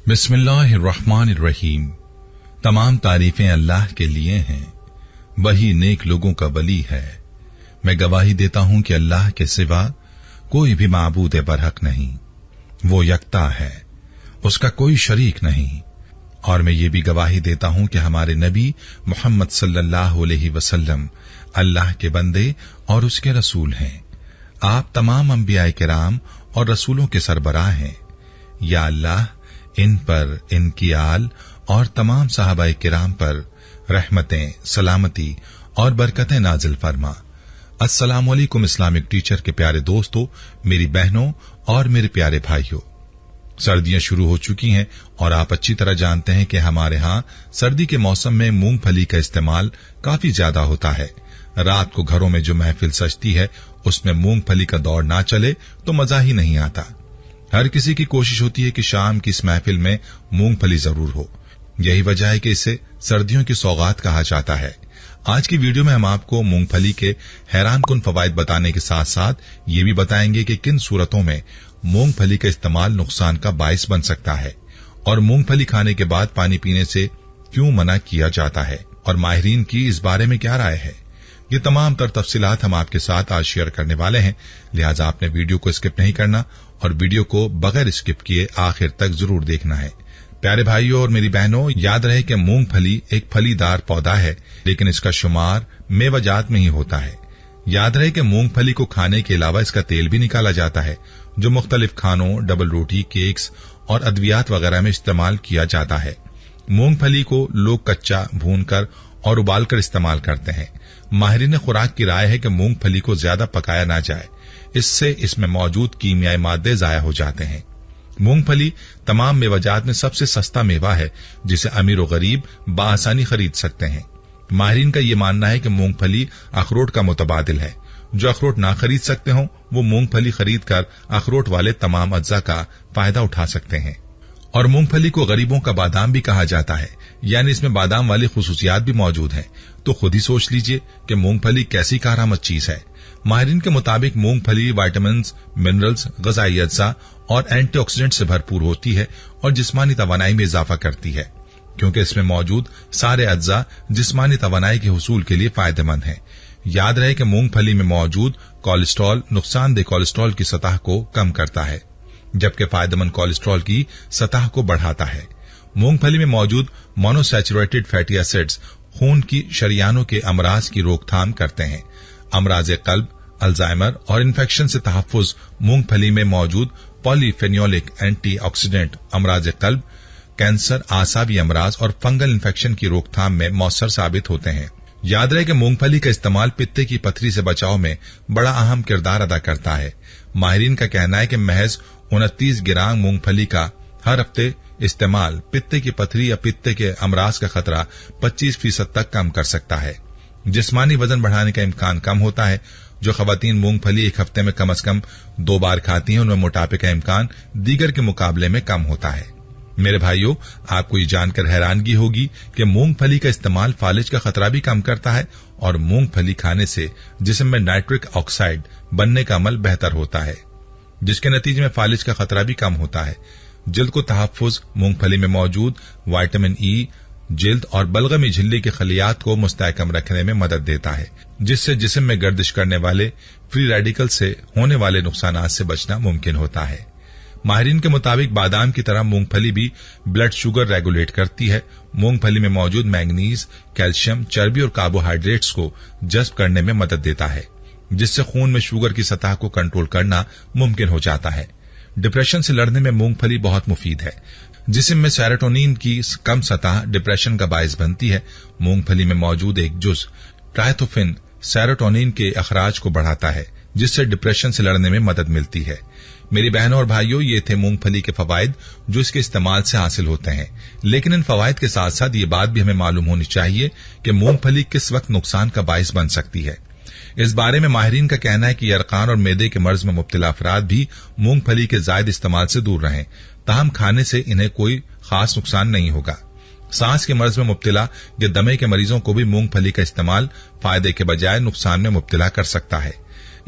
बिस्मिल्लाहिर्रहमानिर्रहीम। तमाम तारीफें अल्लाह के लिए हैं, वही नेक लोगों का वली है। मैं गवाही देता हूं कि अल्लाह के सिवा कोई भी माबूद बरहक नहीं, वो यकता है, उसका कोई शरीक नहीं। और मैं ये भी गवाही देता हूं कि हमारे नबी मोहम्मद सल्लल्लाहु अलैहि वसल्लम अल्लाह के बंदे और उसके रसूल हैं। आप तमाम अंबिया किराम और रसूलों के सरबराह हैं। या अल्लाह इन पर, इनकी आल और तमाम सहाबाए किराम पर रहमतें, सलामती और बरकतें नाजिल फरमा। अस्सलाम वालेकुम इस्लामिक टीचर के प्यारे दोस्तों, मेरी बहनों और मेरे प्यारे भाइयों। सर्दियां शुरू हो चुकी हैं और आप अच्छी तरह जानते हैं कि हमारे यहाँ सर्दी के मौसम में मूंगफली का इस्तेमाल काफी ज्यादा होता है। रात को घरों में जो महफिल सजती है उसमें मूंगफली का दौर ना चले तो मजा ही नहीं आता। हर किसी की कोशिश होती है कि शाम की इस महफिल में मूंगफली जरूर हो। यही वजह है कि इसे सर्दियों की सौगात कहा जाता है। आज की वीडियो में हम आपको मूंगफली के हैरानकुन फवायद बताने के साथ साथ ये भी बताएंगे कि किन सूरतों में मूंगफली का इस्तेमाल नुकसान का बाइस बन सकता है और मूंगफली खाने के बाद पानी पीने से क्यों मना किया जाता है और माहिरीन की इस बारे में क्या राय है। ये तमाम तर तफसीलात हम आपके साथ आज शेयर करने वाले हैं, लिहाजा आपने वीडियो को स्किप नहीं करना और वीडियो को बगैर स्किप किए आखिर तक जरूर देखना है। प्यारे भाइयों और मेरी बहनों, याद रहे कि मूंगफली एक फलीदार पौधा है, लेकिन इसका शुमार मेवाजात में ही होता है। याद रहे कि मूंगफली को खाने के अलावा इसका तेल भी निकाला जाता है, जो मुख्तलिफ खानों, डबल रोटी, केक्स और अद्वियात वगैरह में इस्तेमाल किया जाता है। मूंगफली को लोग कच्चा, भूनकर और उबालकर इस्तेमाल करते हैं। माहिरीन खुराक की राय है कि मूंगफली को ज्यादा पकाया ना जाए, इससे इसमें मौजूद कीमियाई मादे जाया हो जाते हैं। मूंगफली तमाम मेवाजात में सबसे सस्ता मेवा है, जिसे अमीर और गरीब बाआसानी खरीद सकते हैं। माहिरीन का ये मानना है कि मूंगफली अखरोट का मुतबादिल है। जो अखरोट ना खरीद सकते हों वो मूंगफली खरीद कर अखरोट वाले तमाम अज्जा का फायदा उठा सकते हैं। और मूंगफली को गरीबों का बादाम भी कहा जाता है, यानी इसमें बादाम वाली खुसूसियात भी मौजूद हैं। तो खुद ही सोच लीजिए कि मूंगफली कैसी कारआमद चीज है। माहिरीन के मुताबिक मूंगफली विटामिन, मिनरल्स, ग़िज़ाई अज्जा और एंटीऑक्सीडेंट से भरपूर होती है और जिस्मानी तवानाई में इजाफा करती है, क्योंकि इसमें मौजूद सारे अज्जा जिस्मानी तवानाई के हुसूल के लिए फायदेमंद हैं। याद रहे कि मूंगफली में मौजूद कोलेस्ट्रॉल नुकसानदेह कोलेस्ट्रॉल की सतह को कम करता है, जबकि फायदेमंद कोलेस्ट्रॉल की सतह को बढ़ाता है। मूंगफली में मौजूद मोनोसैचुरेटेड फैटी एसिड्स खून की शरियानों के अमराज की रोकथाम करते हैं। अमराज कल्ब, अल्जाइमर और इन्फेक्शन से तहफ़्फ़ुज़ मूंगफली में मौजूद पॉलीफेनोलिक एंटीऑक्सीडेंट अमराज कल्ब, कैंसर, आसावी अमराज और फंगल इन्फेक्शन की रोकथाम में मौसर साबित होते हैं। याद रहे कि मूंगफली का इस्तेमाल पित्ते की पथरी से बचाव में बड़ा अहम किरदार अदा करता है। माहिरीन का कहना है कि महज 29 ग्राम मूंगफली का हर हफ्ते इस्तेमाल पित्ते की पथरी या पित्ते के अमराज का खतरा 25% तक कम कर सकता है। जिस्मानी वजन बढ़ाने का इम्कान कम होता है। जो खवातीन मूंगफली एक हफ्ते में कम से कम 2 बार खाती हैं, उनमें मोटापे का इम्कान दीगर के मुकाबले में कम होता है। मेरे भाइयों, आपको ये जानकर हैरानगी होगी कि मूंगफली का इस्तेमाल फालिज का खतरा भी कम करता है और मूंगफली खाने से जिस्म में नाइट्रिक ऑक्साइड बनने का अमल बेहतर होता है, जिसके नतीजे में फालिज का खतरा भी कम होता है। जिल्द को तहफ़्फ़ुज़ मूंगफली में मौजूद विटामिन ई जिल्द और बलगमी झिल्ली के खलियात को मुस्तहकम रखने में मदद देता है, जिससे जिस्म में गर्दिश करने वाले फ्री रेडिकल से होने वाले नुकसानात से बचना मुमकिन होता है। माहिरीन के मुताबिक बादाम की तरह मूंगफली भी ब्लड शुगर रेगुलेट करती है। मूंगफली में मौजूद मैंगनीज, कैल्शियम, चर्बी और कार्बोहाइड्रेट्स को जज्ब करने में मदद देता है, जिससे खून में शुगर की सतह को कंट्रोल करना मुमकिन हो जाता है। डिप्रेशन से लड़ने में मूंगफली बहुत मुफीद है। जिस्म में सेरोटोनिन की कम सतह डिप्रेशन का बायस बनती है। मूंगफली में मौजूद एक जुज़ ट्राइथोफिन सेरोटोनिन के अखराज को बढ़ाता है, जिससे डिप्रेशन से लड़ने में मदद मिलती है। मेरी बहनों और भाइयों, ये थे मूंगफली के फवायद जो इसके इस्तेमाल से हासिल होते हैं। लेकिन इन फवायद के साथ साथ ये बात भी हमें मालूम होनी चाहिए कि मूंगफली किस वक्त नुकसान का बायस बन सकती है। इस बारे में माहिरीन का कहना है कि यरकान और मैदे के मर्ज में मुब्तला अफराद भी मूंगफली के जायद इस्तेमाल से दूर रहें, ताहम खाने से इन्हें कोई खास नुकसान नहीं होगा। सांस के मर्ज में मुब्तला या दमे के मरीजों को भी मूंगफली का इस्तेमाल फायदे के बजाय नुकसान में मुब्तला कर सकता है।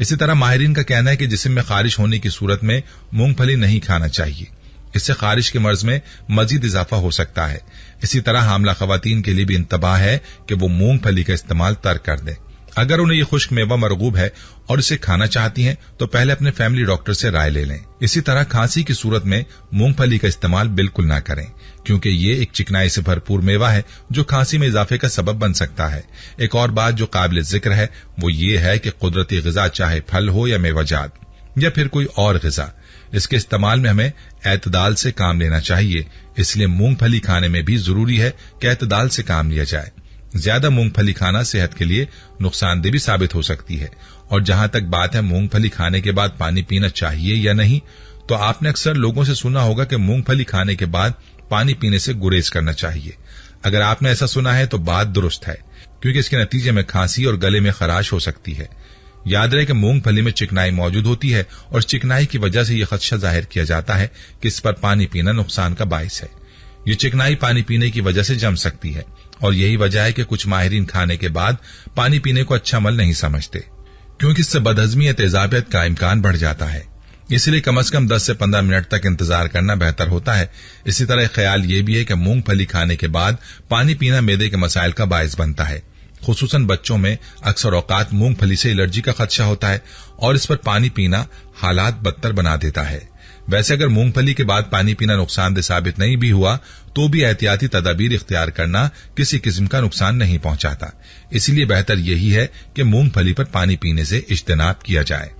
इसी तरह माहिरीन का कहना है कि जिस्म में खारिश होने की सूरत में मूंगफली नहीं खाना चाहिए। इससे खारिश के मर्ज में मजीद इजाफा हो सकता है। इसी तरह हामला खवातीन के लिए भी इंतबाह है कि वो मूंगफली का इस्तेमाल तर्क कर दें। अगर उन्हें ये खुश्क मेवा मरगूब है और इसे खाना चाहती हैं तो पहले अपने फैमिली डॉक्टर से राय ले लें। इसी तरह खांसी की सूरत में मूंगफली का इस्तेमाल बिल्कुल ना करें, क्योंकि ये एक चिकनाई से भरपूर मेवा है जो खांसी में इजाफे का सबब बन सकता है। एक और बात जो काबिल जिक्र है वो ये है कि कुदरती ग़िज़ा चाहे फल हो या मेवाजात या फिर कोई और ग़िज़ा, इसके इस्तेमाल में हमें एतदाल से काम लेना चाहिए। इसलिए मूंगफली खाने में भी जरूरी है कि एतदाल से काम लिया जाए। ज्यादा मूंगफली खाना सेहत के लिए नुकसानदेह भी साबित हो सकती है। और जहां तक बात है मूंगफली खाने के बाद पानी पीना चाहिए या नहीं, तो आपने अक्सर लोगों से सुना होगा कि मूंगफली खाने के बाद पानी पीने से गुरेज करना चाहिए। अगर आपने ऐसा सुना है तो बात दुरुस्त है, क्योंकि इसके नतीजे में खांसी और गले में खराश हो सकती है। याद रहे कि मूंगफली में चिकनाई मौजूद होती है और चिकनाई की वजह से यह खदशा जाहिर किया जाता है कि इस पर पानी पीना नुकसान का बाइस है। ये चिकनाई पानी पीने की वजह से जम सकती है और यही वजह है कि कुछ माहिरीन खाने के बाद पानी पीने को अच्छा अमल नहीं समझते, क्योंकि इससे बदहजमी या तेजाबियत का इम्कान बढ़ जाता है। इसलिए कम से कम 10 से 15 मिनट तक इंतजार करना बेहतर होता है। इसी तरह ख्याल ये भी है कि मूंगफली खाने के बाद पानी पीना मैदे के मसाइल का बाइस बनता है। खुसूसन बच्चों में अक्सर औकात मूंगफली से एलर्जी का खदशा होता है और इस पर पानी पीना हालात बदतर बना देता है। वैसे अगर मूंगफली के बाद पानी पीना नुकसानदेह साबित नहीं भी हुआ तो भी एहतियाती तदाबीर इख्तियार करना किसी किस्म का नुकसान नहीं पहुंचाता। इसलिए बेहतर यही है कि मूंगफली पर पानी पीने से इज्तनाब किया जाए।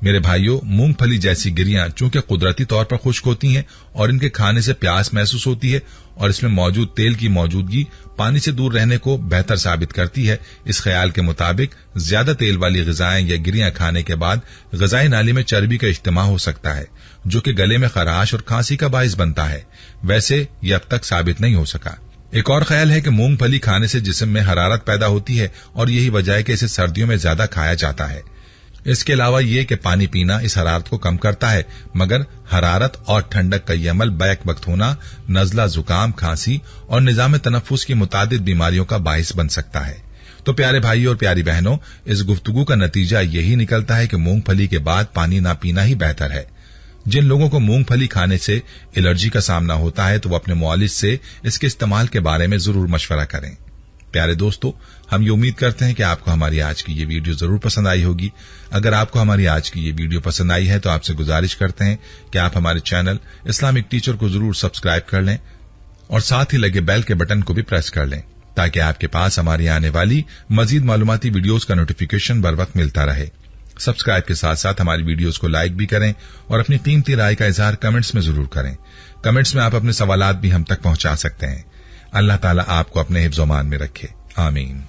मेरे भाइयों, मूंगफली जैसी गिरियां चूंकि कुदरती तौर पर खुश्क होती हैं और इनके खाने से प्यास महसूस होती है और इसमें मौजूद तेल की मौजूदगी पानी से दूर रहने को बेहतर साबित करती है। इस ख्याल के मुताबिक ज्यादा तेल वाली ग़िज़ाएं या गिरियां खाने के बाद ग़िज़ाई नाली में चर्बी का इज्तिमा हो सकता है, जो कि गले में खराश और खांसी का बाइस बनता है। वैसे ये अब तक साबित नहीं हो सका। एक और ख्याल है कि मूंगफली खाने से जिस्म में हरारत पैदा होती है और यही वजह है कि इसे सर्दियों में ज्यादा खाया जाता है। इसके अलावा ये कि पानी पीना इस हरारत को कम करता है, मगर हरारत और ठंडक का यह अमल बैक वक्त होना नजला, जुकाम, खांसी और निजाम तनफ्फुस की मुतादिद बीमारियों का बाइस बन सकता है। तो प्यारे भाइयों और प्यारी बहनों, इस गुफ्तगू का नतीजा यही निकलता है कि मूंगफली के बाद पानी ना पीना ही बेहतर है। जिन लोगों को मूंगफली खाने से एलर्जी का सामना होता है तो वो अपने मुआलिज से इसके इस्तेमाल के बारे में जरूर मशवरा करें। प्यारे दोस्तों, हम ये उम्मीद करते हैं कि आपको हमारी आज की ये वीडियो जरूर पसंद आई होगी। अगर आपको हमारी आज की ये वीडियो पसंद आई है तो आपसे गुजारिश करते हैं कि आप हमारे चैनल इस्लामिक टीचर को जरूर सब्सक्राइब कर लें और साथ ही लगे बेल के बटन को भी प्रेस कर लें, ताकि आपके पास हमारी आने वाली मजीद मालूमाती वीडियोस का नोटिफिकेशन बर वक्त मिलता रहे। सब्सक्राइब के साथ साथ हमारी वीडियोस को लाइक भी करें और अपनी कीमती राय का इजहार कमेंट्स में जरूर करें। कमेंट्स में आप अपने सवालात भी हम तक पहुंचा सकते हैं। अल्लाह ताला आपको अपने हिफ्ज़-ओ-मान में रखे। आमीन।